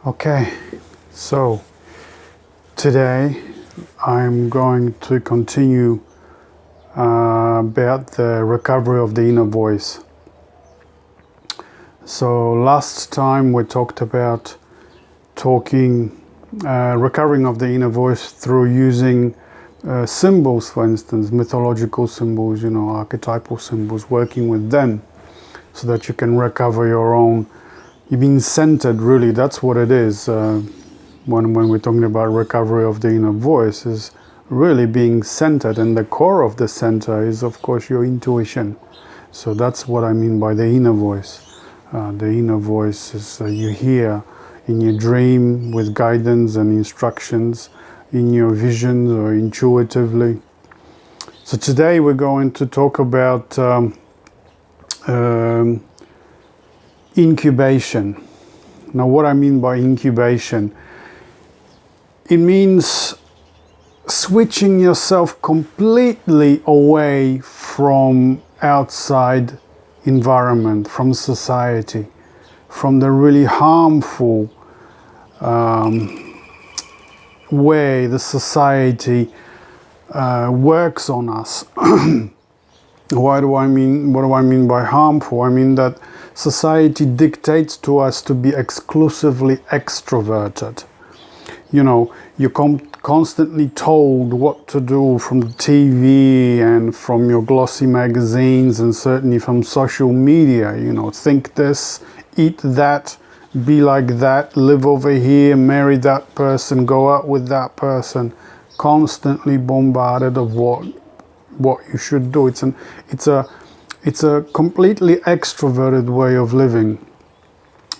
Okay, so today I'm going to continue about the recovery of the inner voice. So last time we talked about recovering of the inner voice through using symbols, for instance, mythological symbols, archetypal symbols, working with them so that you can recover your own. You've been centered, really, that's what it is. When we're talking about recovery of the inner voice, is really being centered, and the core of the center is, of course, your intuition. So that's what I mean by the inner voice. The inner voice is you hear in your dream with guidance and instructions, in your visions or intuitively. So today we're going to talk about incubation. Now, what I mean by incubation, it means switching yourself completely away from outside environment, from society, from the really harmful way the society works on us. What do I mean by harmful? I mean that society dictates to us to be exclusively extroverted. You're constantly told what to do from the TV and from your glossy magazines, and certainly from social media. Think this, eat that, be like that, live over here, marry that person, go out with that person. Constantly bombarded of what you should do. It's a completely extroverted way of living.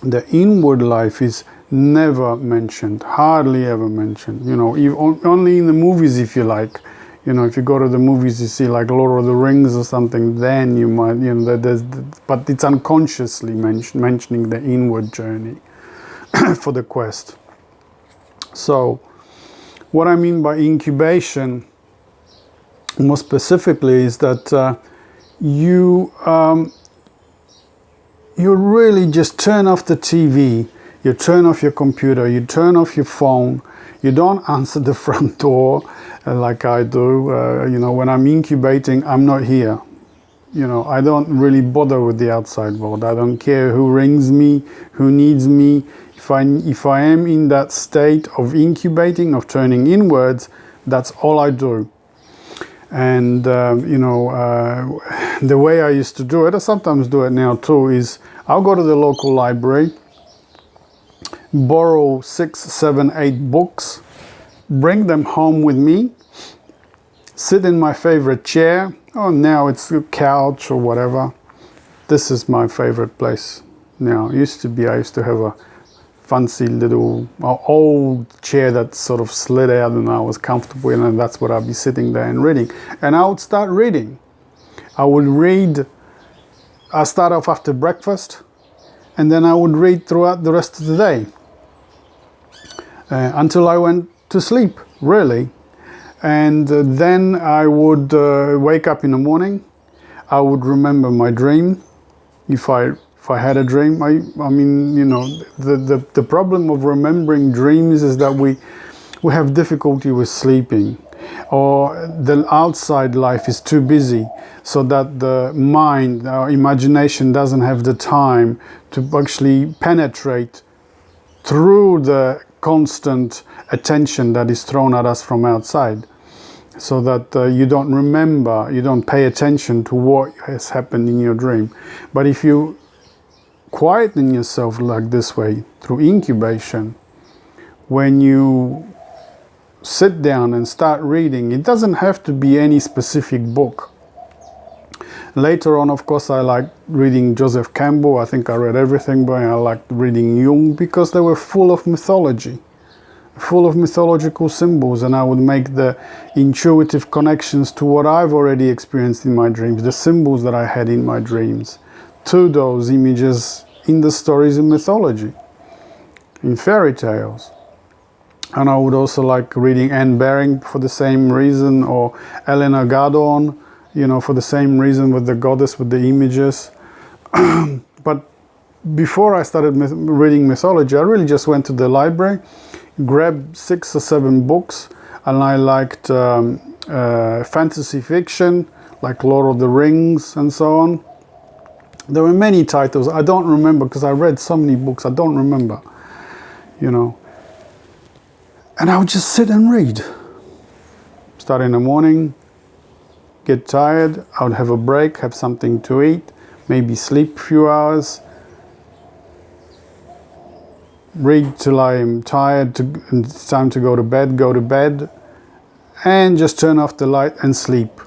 The inward life is never mentioned, hardly ever mentioned. Only in the movies, if you like. If you go to the movies, you see like Lord of the Rings or something, then you might, but it's unconsciously mentioning the inward journey for the quest. So, what I mean by incubation, more specifically, is that you really just turn off the TV, you turn off your computer, you turn off your phone, you don't answer the front door like I do. When I'm incubating, I'm not here. I don't really bother with the outside world. I don't care who rings me, who needs me. If I am in that state of incubating, of turning inwards, that's all I do. And the way I used to do it, I sometimes do it now too, is I'll go to the local library, borrow 6, 7, 8 books, bring them home with me, sit in my favorite chair. Oh, now it's a couch or whatever. This is my favorite place now. I used to have a fancy little old chair that sort of slid out and I was comfortable in, and that's what I'd be sitting there and reading. And I would start reading. I start off after breakfast, and then I would read throughout the rest of the day until I went to sleep, really. And then I would wake up in the morning. I would remember my dream. If I had a dream, the problem of remembering dreams is that we have difficulty with sleeping, or the outside life is too busy, so that the mind, our imagination, doesn't have the time to actually penetrate through the constant attention that is thrown at us from outside, so that you don't remember, you don't pay attention to what has happened in your dream. But if you quieten yourself like this way, through incubation, when you sit down and start reading, it doesn't have to be any specific book. Later on, of course, I liked reading Joseph Campbell. I think I read everything by him. I liked reading Jung because they were full of mythology, full of mythological symbols, and I would make the intuitive connections to what I've already experienced in my dreams, the symbols that I had in my dreams, to those images in the stories in mythology, in fairy tales. And I would also like reading Anne Baring for the same reason, or Elena Gardon, for the same reason, with the goddess, with the images. But before I started reading mythology, I really just went to the library, grabbed 6 or 7 books, and I liked fantasy fiction, like Lord of the Rings and so on. There were many titles. I don't remember because I read so many books. I don't remember, you know. And I would just sit and read. Start in the morning, get tired, I would have a break, have something to eat, maybe sleep a few hours, read till I'm tired, and it's time to go to bed, and just turn off the light and sleep.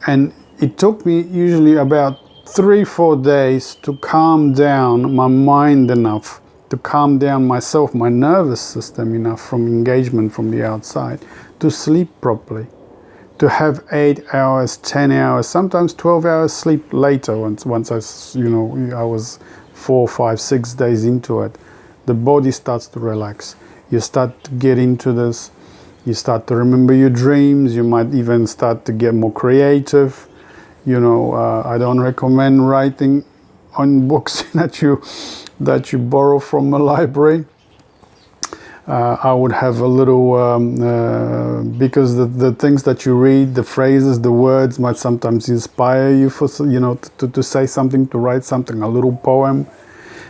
And it took me usually about 3-4 days to calm down my mind enough, to calm down myself, my nervous system enough from engagement from the outside, to sleep properly. To have 8 hours, 10 hours, sometimes 12 hours sleep later once I was 4, 5, 6 days into it. The body starts to relax. You start to get into this. You start to remember your dreams. You might even start to get more creative. I don't recommend writing on books that you borrow from a library. I would have a little, because the things that you read, the phrases, the words might sometimes inspire you to say something, to write something, a little poem.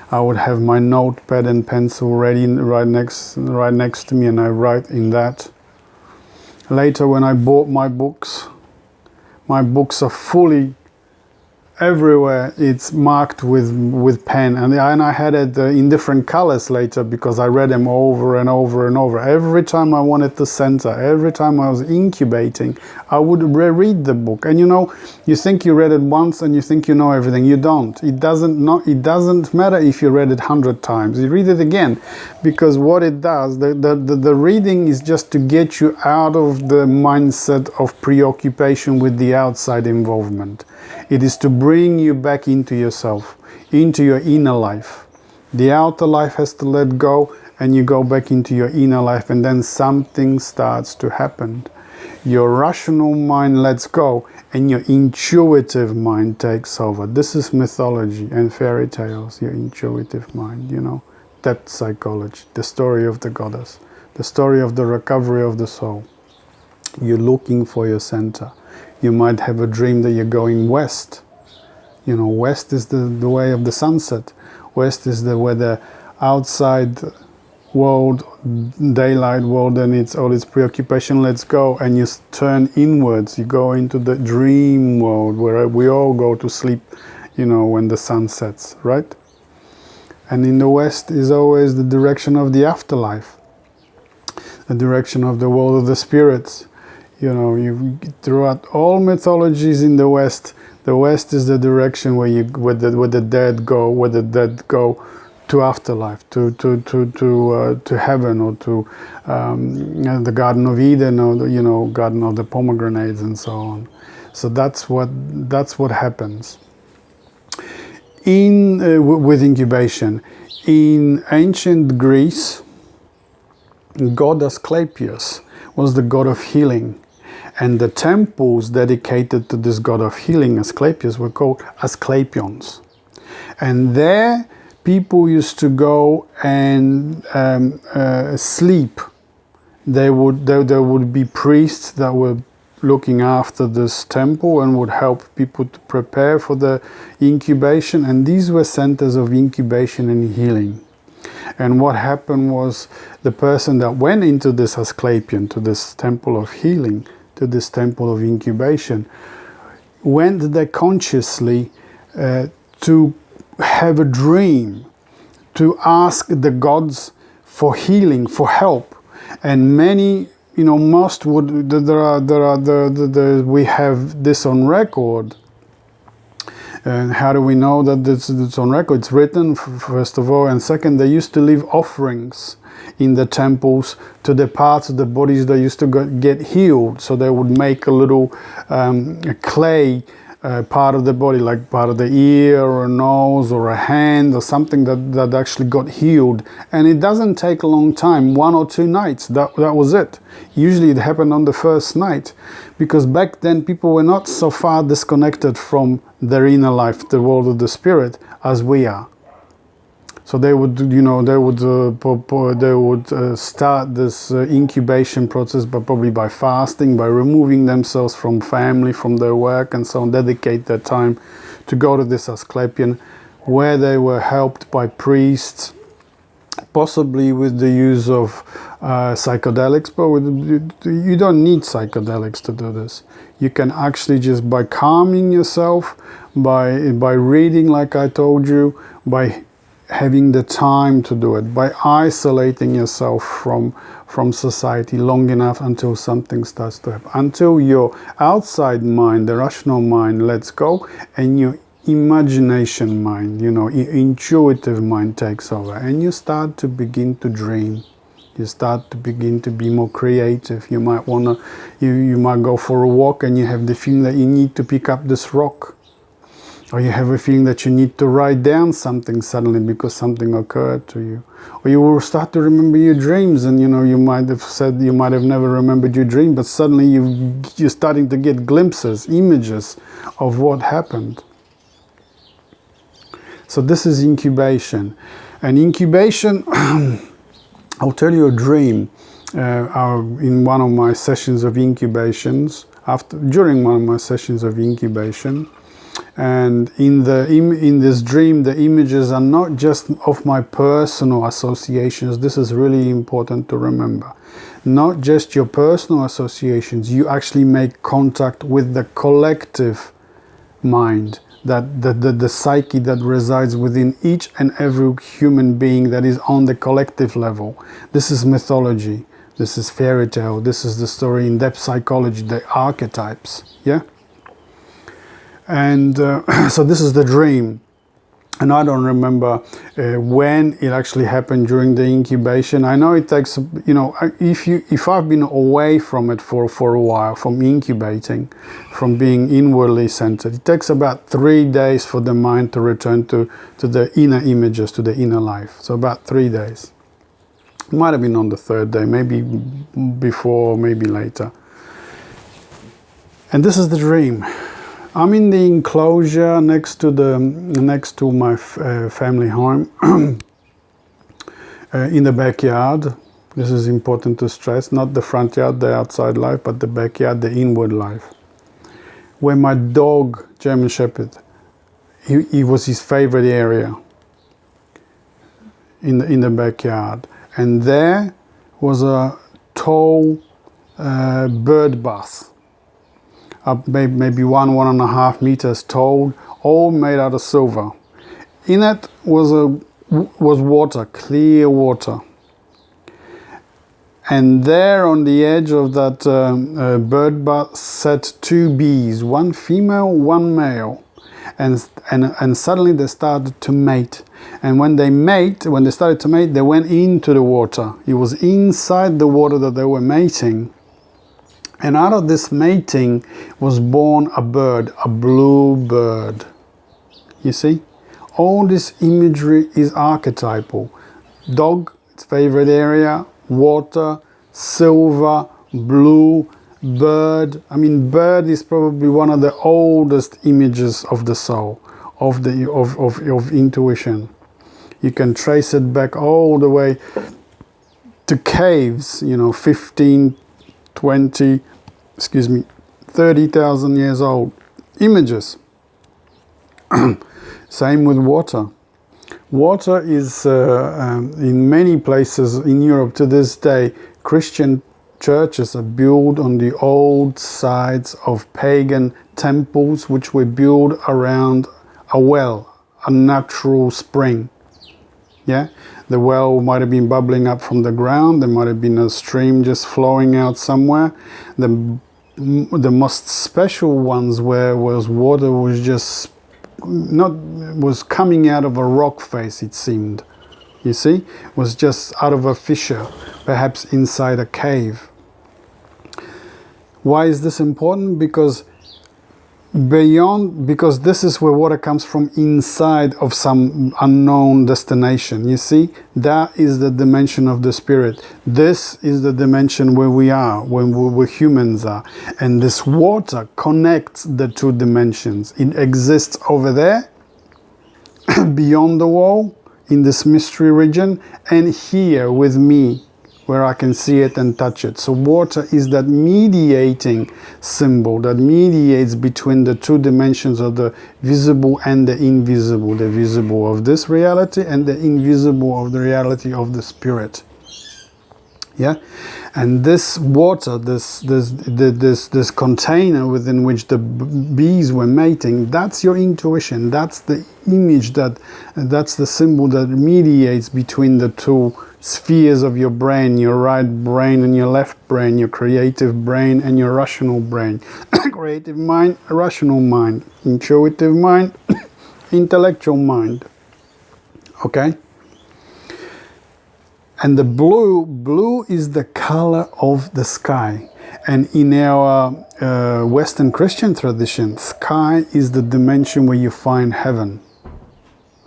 I would have my notepad and pencil ready right next to me, and I write in that. Later, when I bought my books are fully everywhere. It's marked with pen, and I had it in different colors later because I read them over and over and over. Every time I wanted to center, every time I was incubating, I would reread the book. And you think you read it once and you think you know everything. You don't. It doesn't matter if you read it 100 times. You read it again, because what it does, the reading is just to get you out of the mindset of preoccupation with the outside involvement. It is to bring you back into yourself, into your inner life. The outer life has to let go, and you go back into your inner life, and then something starts to happen. Your rational mind lets go, and your intuitive mind takes over. This is mythology and fairy tales, your intuitive mind, Depth psychology, the story of the goddess, the story of the recovery of the soul. You're looking for your center. You might have a dream that you're going west. West is the way of the sunset. West is where the outside world, daylight world, and all its preoccupation lets go, and you turn inwards. You go into the dream world where we all go to sleep, when the sun sets, right? And in the west is always the direction of the afterlife, the direction of the world of the spirits. Throughout all mythologies in the West is the direction where the dead go to afterlife, to heaven, or to the Garden of Eden, or Garden of the Pomegranates, and so on. So that's what happens with incubation. In ancient Greece, god Asclepius was the god of healing. And the temples dedicated to this god of healing, Asclepius, were called Asclepions. And there, people used to go and sleep. There would be priests that were looking after this temple and would help people to prepare for the incubation. And these were centers of incubation and healing. And what happened was, the person that went into this Asclepion, to this temple of healing, to this temple of incubation, went there consciously to have a dream, to ask the gods for healing, for help. And many, most would, we have this on record. And how do we know that it's on record? It's written, first of all, and second, they used to leave offerings in the temples to the parts of the bodies that used to get healed. So they would make a little clay part of the body, like part of the ear or a nose or a hand or something that actually got healed. And it doesn't take a long time, 1 or 2 nights, that was it. Usually it happened on the first night, because back then people were not so far disconnected from their inner life, the world of the spirit, as we are. So they would, they would start this incubation process, but probably by fasting, by removing themselves from family, from their work, and so on. Dedicate their time to go to this Asclepion, where they were helped by priests, possibly with the use of psychedelics, but you don't need psychedelics to do this. You can actually just by calming yourself, by reading, like I told you, by having the time to do it, by isolating yourself from society long enough until something starts to happen, until your outside mind, the rational mind, lets go, and your imagination mind, your intuitive mind takes over, and you start to begin to dream. You start to begin to be more creative. You might you might go for a walk and you have the feeling that you need to pick up this rock. Or you have a feeling that you need to write down something suddenly because something occurred to you. Or you will start to remember your dreams, and you might have said you might have never remembered your dream, but suddenly you're starting to get glimpses, images of what happened. So this is incubation. And incubation, I'll tell you a dream in one of my sessions of incubations, during one of my sessions of incubation. And in this dream, the images are not just of my personal associations. This is really important to remember. Not just your personal associations. You actually make contact with the collective mind, that the psyche that resides within each and every human being, that is on the collective level. This is mythology. This is fairy tale. This is the story in depth psychology, the archetypes. Yeah. And so this is the dream, and I don't remember when it actually happened during the incubation. I know it takes, if I've been away from it for a while, from incubating, from being inwardly centered, it takes about 3 days for the mind to return to the inner images, to the inner life. So about 3 days. It might have been on the 3rd day, maybe before, maybe later. And this is the dream. I'm in the enclosure next to my family home, in the backyard. This is important to stress, not the front yard, the outside life, but the backyard, the inward life. Where my dog, German Shepherd, he was his favorite area in the backyard. And there was a tall bird bath. Up maybe 1.5 meters tall, all made out of silver. In it was water, clear water. And there on the edge of that bird bath sat 2 bees, one female, one male. And suddenly they started to mate. And when they started to mate, they went into the water. It was inside the water that they were mating. And out of this mating was born a bird, a blue bird. You see? All this imagery is archetypal. Dog, its favorite area, water, silver, blue, bird. I mean, bird is probably one of the oldest images of the soul, of intuition. You can trace it back all the way to caves, 30,000 years old images. Same with water. Water is in many places in Europe to this day, Christian churches are built on the old sites of pagan temples, which were built around a well, a natural spring. Yeah, the well might have been bubbling up from the ground. There might have been a stream just flowing out somewhere. The most special ones where water was just was coming out of a rock face, it seemed. You see, was just out of a fissure, perhaps inside a cave. Why is this important? Because this is where water comes from, inside of some unknown destination. You see, that is the dimension of the spirit. This is the dimension where we are, where humans are. And this water connects the two dimensions. It exists over there, beyond the wall. in this mystery region, and here with me, where I can see it and touch it. So water is that mediating symbol that mediates between the two dimensions of the visible and the invisible, the visible of this reality and the invisible of the reality of the spirit. Yeah, and this water, this container within which the bees were mating, that's your intuition. That's the image, that's the symbol that mediates between the two spheres of your brain, your right brain and your left brain, your creative brain and your rational brain. Creative mind, rational mind, intuitive mind, intellectual mind. Okay? And the blue is the color of the sky. And in our Western Christian tradition, sky is the dimension where you find heaven.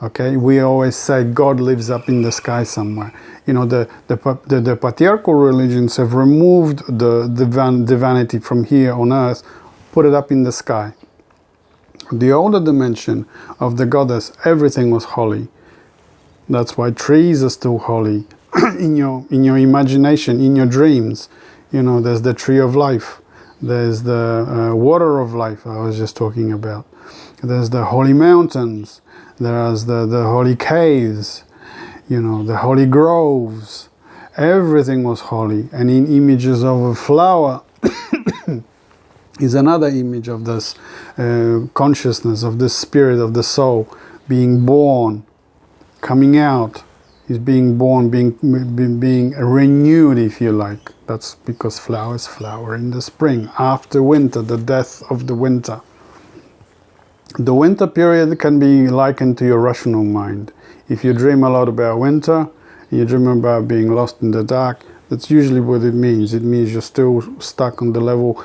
Okay, we always say God lives up in the sky somewhere. You know, the patriarchal religions have removed the divinity from here on earth, put it up in the sky. The older dimension of the goddess, everything was holy. That's why trees are still holy. in your imagination, in your dreams, you know, there's the tree of life. There's the water of life I was just talking about. There's the holy mountains. There's the holy caves, you know, the holy groves. Everything was holy. And in images of a flower is another image of this consciousness, of this spirit of the soul being born, coming out. Is being born, being renewed, if you like. That's because flowers flower in the spring, after winter, the death of the winter. The winter period can be likened to your rational mind. If you dream a lot about winter, you dream about being lost in the dark, that's usually what it means. It means you're still stuck on the level.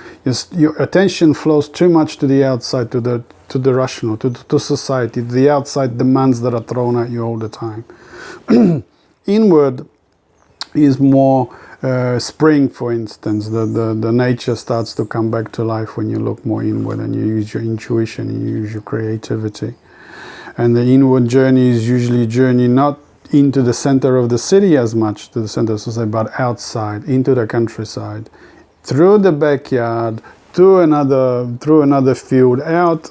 Your attention flows too much to the outside, to the rational, to society, to the outside demands that are thrown at you all the time. Inward is more spring, for instance. The nature starts to come back to life when you look more inward and you use your intuition, and you use your creativity. And the inward journey is usually a journey not into the center of the city as much, to the center of society, but outside, into the countryside, through the backyard, through another field, out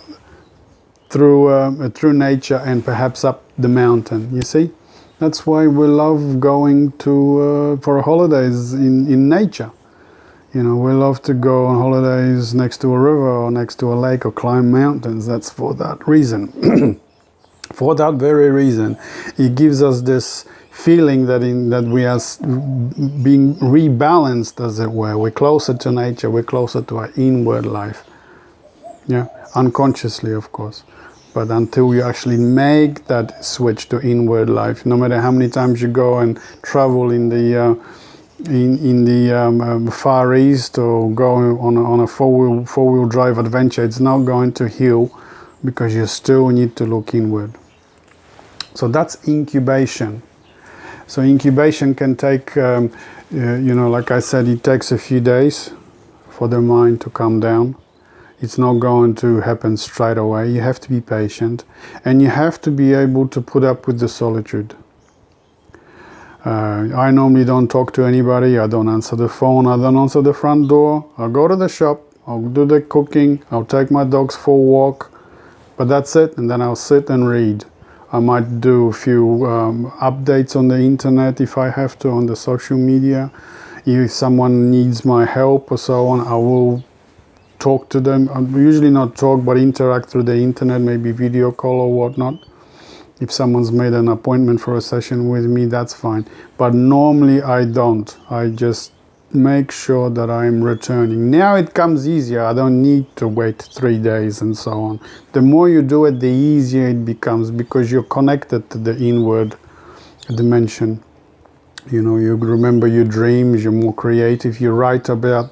through nature, and perhaps up the mountain. You see? That's why we love going to for holidays in nature. You know, we love to go on holidays next to a river or next to a lake or climb mountains. That's for that reason. For that very reason, it gives us this feeling that we are being rebalanced, as it were. We're closer to nature. We're closer to our inward life. Yeah, unconsciously, of course. But until you actually make that switch to inward life, no matter how many times you go and travel in the Far East or go on a four-wheel drive adventure, it's not going to heal, because you still need to look inward. So that's incubation. So incubation can take, you know, like I said, it takes a few days for the mind to calm down. It's not going to happen straight away. You have to be patient, and you have to be able to put up with the solitude. I normally don't talk to anybody. I don't answer the phone. I don't answer the front door. I'll go to the shop. I'll do the cooking. I'll take my dogs for a walk. But that's it. And then I'll sit and read. I might do a few updates on the internet if I have to, on the social media. If someone needs my help or so on, I will talk to them. I usually not talk, but interact through the internet, maybe video call or whatnot. If someone's made an appointment for a session with me, that's fine. But normally I don't. I just make sure that I'm returning. Now it comes easier. I don't need to wait 3 days and so on. The more you do it, the easier it becomes, because you're connected to the inward dimension. You know, you remember your dreams, you're more creative, you write about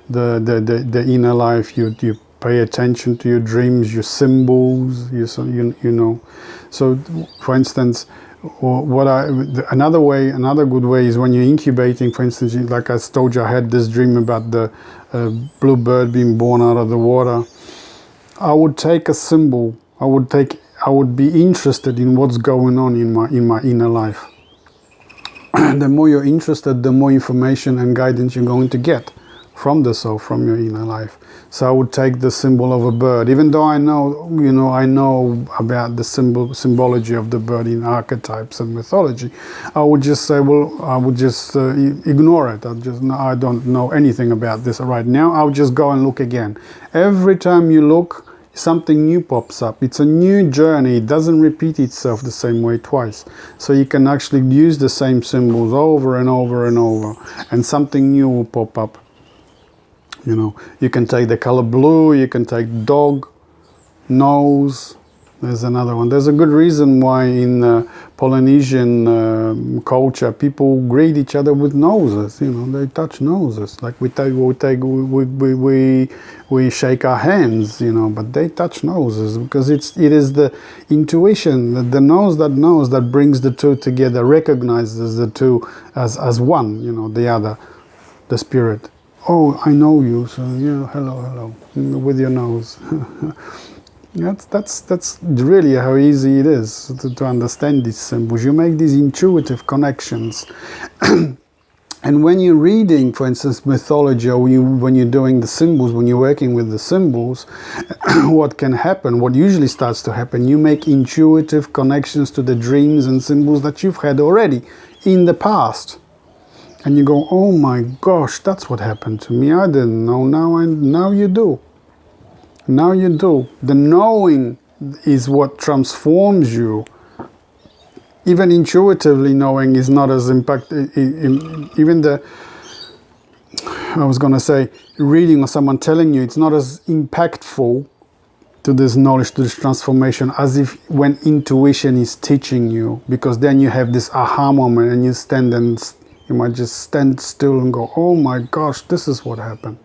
the inner life, you pay attention to your dreams, your symbols, you know. So, for instance, another good way is when you're incubating. For instance, like I told you, I had this dream about the blue bird being born out of the water. I would take a symbol. I I would be interested in what's going on in my inner life. The more you're interested, the more information and guidance you're going to get from the soul, from your inner life. So I would take the symbol of a bird, even though I know, I know about the symbology of the bird in archetypes and mythology. I would just say, well, I would just ignore it. I don't know anything about this right now. I'll just go and look again. Every time you look, something new pops up. It's a new journey. It doesn't repeat itself the same way twice. So you can actually use the same symbols over and over and over, and something new will pop up. You can take the color blue, you can take dog, nose. There's another one. There's a good reason why in Polynesian culture people greet each other with noses. They touch noses. Like we shake our hands. But they touch noses because it is the intuition, the nose that brings the two together, recognizes the two as one. The other, the spirit. Oh, I know you, so hello, with your nose. That's really how easy it is to understand these symbols. You make these intuitive connections. And when you're reading, for instance, mythology, or when you're doing the symbols, when you're working with the symbols, what can happen, what usually starts to happen, you make intuitive connections to the dreams and symbols that you've had already in the past. And you go, oh my gosh, that's what happened to me. I didn't know. Now you do. Now you do. The knowing is what transforms you. Even intuitively knowing is not as reading or someone telling you, it's not as impactful to this knowledge, to this transformation, as if when intuition is teaching you, because then you have this aha moment and you might just stand still and go, oh my gosh, this is what happened.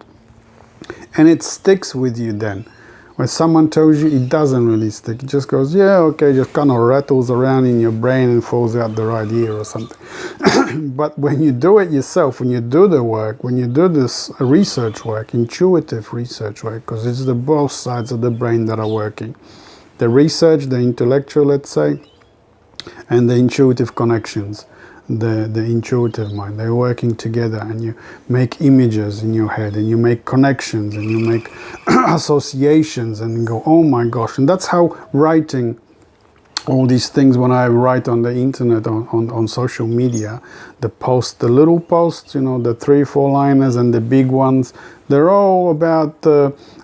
And it sticks with you then. When someone tells you, it doesn't really stick. It just goes, yeah, okay, just kind of rattles around in your brain and falls out the right ear or something. But when you do it yourself, when you do the work, when you do this research work, intuitive research work, because it's the both sides of the brain that are working. The research, the intellectual, let's say, and the intuitive connections. The intuitive mind, they're working together, and you make images in your head, and you make connections, and you make associations, and you go, oh my gosh. And that's how writing, all these things, when I write on the internet, on social media, the little posts, the 3-4 liners and the big ones, they're all about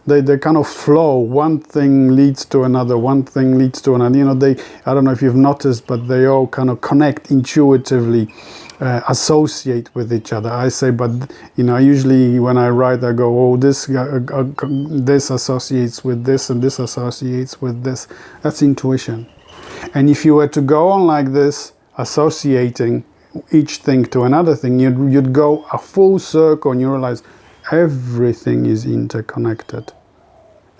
they kind of flow. One thing leads to another, one thing leads to another. I don't know if you've noticed, but they all kind of connect intuitively, associate with each other. I say, but usually when I write, I go, oh, this associates with this, and this associates with this. That's intuition. And if you were to go on like this, associating each thing to another thing, you'd go a full circle, and you realize everything is interconnected.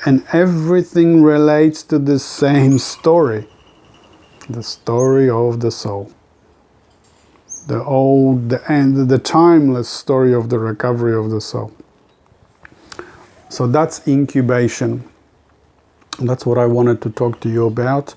And everything relates to the same story. The story of the soul. The timeless story of the recovery of the soul. So that's incubation. That's what I wanted to talk to you about.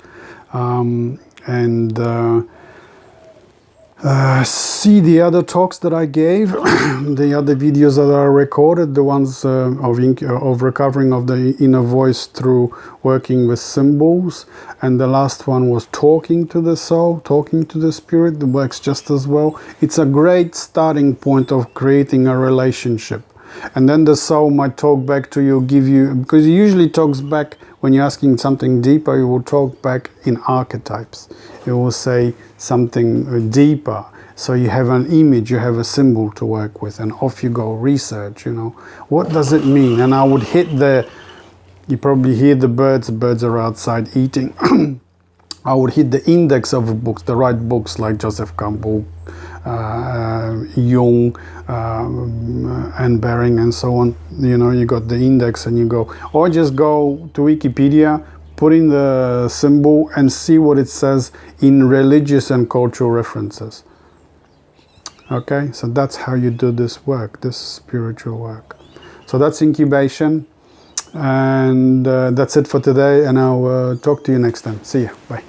See the other talks that I gave, the other videos that are recorded, the ones of recovering of the inner voice through working with symbols, and the last one was talking to the soul, talking to the spirit. That works just as well. It's a great starting point of creating a relationship. And then the soul might talk back to you, because it usually talks back when you're asking something deeper. You will talk back in archetypes. It will say something deeper. So you have an image, you have a symbol to work with, and off you go, research, What does it mean? And I would you probably hear the birds are outside eating. I would hit the index of books, the right books like Joseph Campbell, Jung, and Bering, and so on. You got the index, and you go, or just go to Wikipedia, put in the symbol, and see what it says in religious and cultural references. Okay, so that's how you do this work, this spiritual work. So that's incubation. And that's it for today, and I'll talk to you next time. See you. Bye.